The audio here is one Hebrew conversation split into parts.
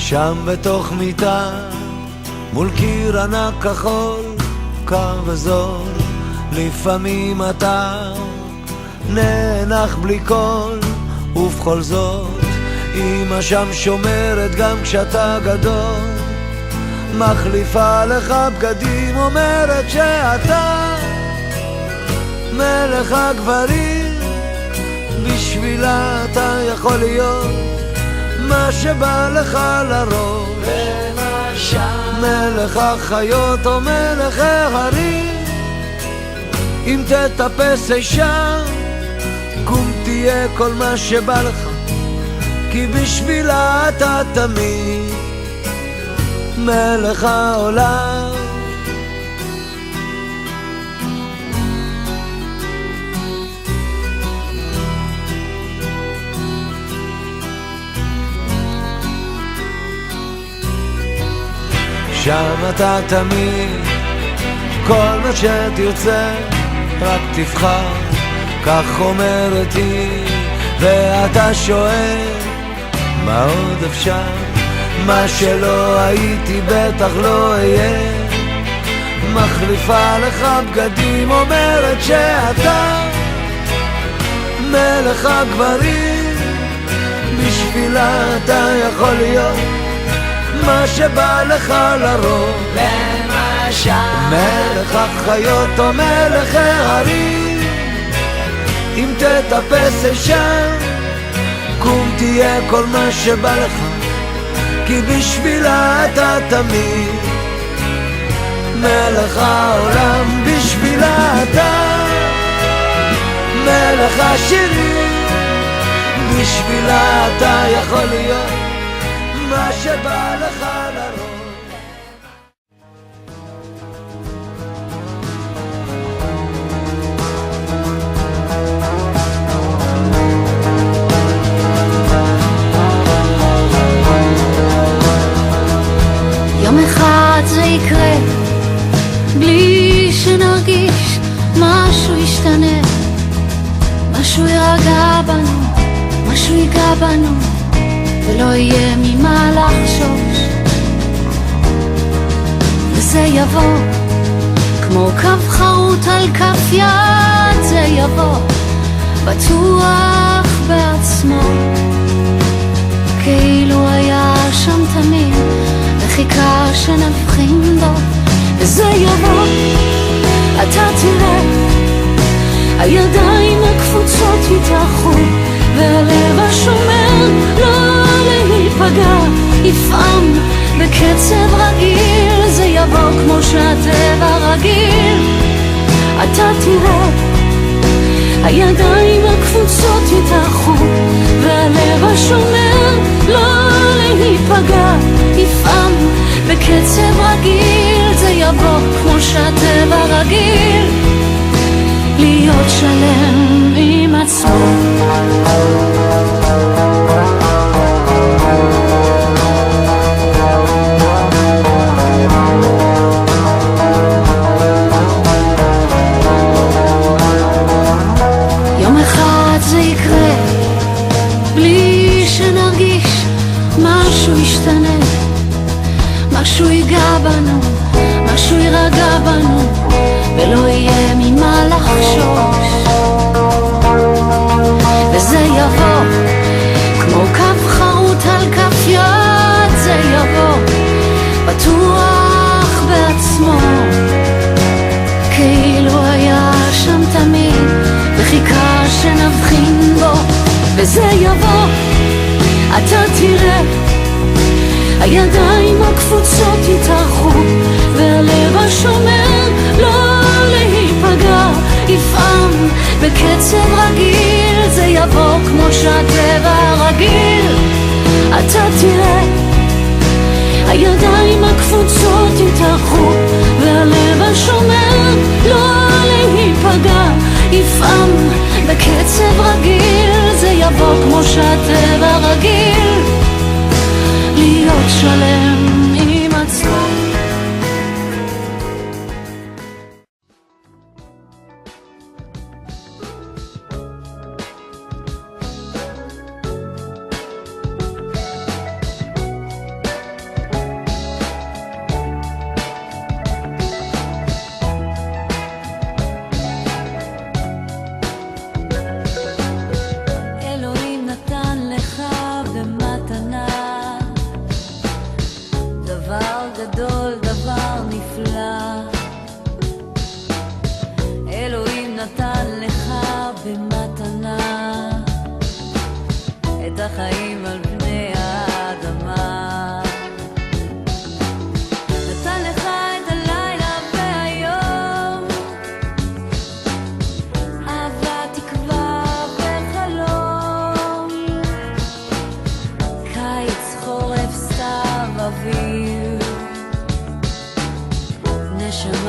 שם בתוך מיטה מול קיר ענק כחול, קר וזול, לפעמים אתה נאנח בלי קול, ובכל זאת אמא שם שומרת גם כשאתה גדול, מחליפה לך בגדים, אומרת שאתה מלך הגברים, בשבילה אתה יכול להיות מה שבא לך לראש, מלך החיות או מלך ההרים. אם תטפס אישה קום תהיה כל מה שבא לך, כי בשבילה אתה תמיד מלך העולם. שם אתה תמיד כל מה שתרצה רק תבחר, כך אומרת היא, ואתה שואל מה עוד אפשר, מה שלא הייתי בטח לא אהיה, מחליפה לך בגדים, אומרת שאתה מלך הגברים, בשבילה אתה יכול להיות מה שבא לך לראש, למשל מלך החיות או מלך ההרים. אם תטפס אישה קום תהיה כל מה שבא לך, כי בשבילה אתה תמיד מלך העולם, בשבילה אתה מלך השירים, בשבילה אתה יכול להיות מה שבא לך לראש. יום אחד זה יקרה בלי שנרגיש, משהו ישתנה, משהו ירגע בנו, משהו ייגע בנו, ולא יהיה ממה לחשוש. וזה יבוא כמו קו חרוט על כף יד, זה יבוא בטוח בעצמו, כאילו היה שם תמיד וחיכה שנבחין בו. וזה יבוא, אתה תראה, הידיים הקפוצות יתאחו, והלב השומר לא להיפגע יפעם בקצב רגיל. זה יבוא כמו שהטבע רגיל, אתה תראה, הידיים הקפוצות יתאחו, והלב השומר לא להיפגע יפעם בקצב רגיל. זה יבוא כמו שהטבע רגיל, להיות שלם עם עצמו. יום אחד זה יקרה בלי שנרגיש, משהו ישתנה, משהו ייגע בנו, משהו יירגע בנו, ולא יהיה ממה לחשוש. וזה יבוא כמו קו חרוט על כף יד, זה יבוא בטוח בעצמו, כאילו היה שם תמיד וחיכה שנבחין בו. וזה יבוא, אתה תראה, הידיים הקפוצות יתאחו, והלב השומר לא להיפגע יפעם בקצב רגיל. זה יבוא כמו שהטבע רגיל, אתה תראה, הידיים הקפוצות יתאחו, והלב השומר לא להיפגע יפעם בקצב רגיל. זה יבוא כמו שהטבע רגיל, להיות שלם עם עצמו.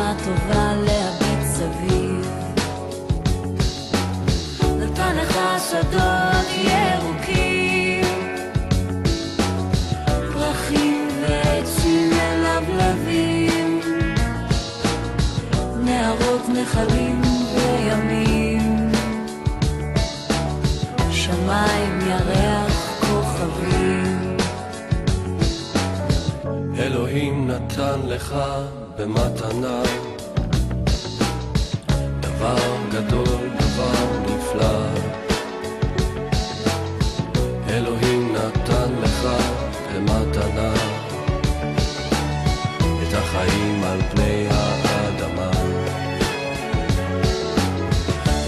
נשמה טובה להביט סביב. נתן לך שדות ירוקים, פרחים ועצים מלבלבים, נהרות נחלים וימים, שמיים ירח כוכבים. אלוהים נתן לך במתנה דבר גדול, דבר נפלא. אלוהים נתן לך במתנה את החיים על פני האדמה.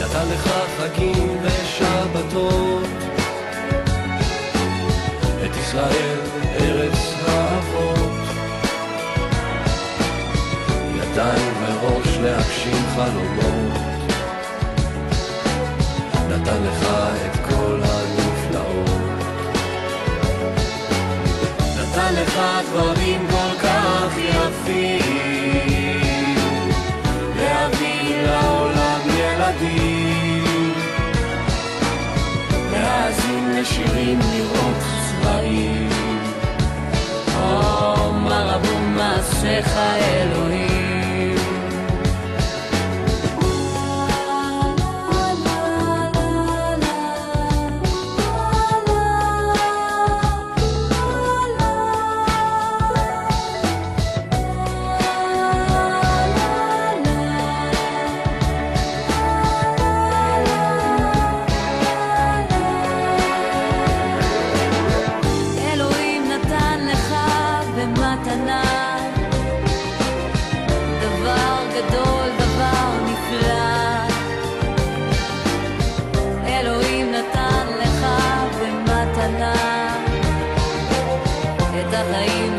נתן לך חגים ושבתות, את ישראל ארץ האבות, ידיים וראש להגשים חלומות. נתן לך את כל הנפלאות, נתן לך דברים כל כך יפים, להביא לעולם ילדים, להאזין לשירים, לראות צבעים. מה רבו מעשיך אלוהים. את החיים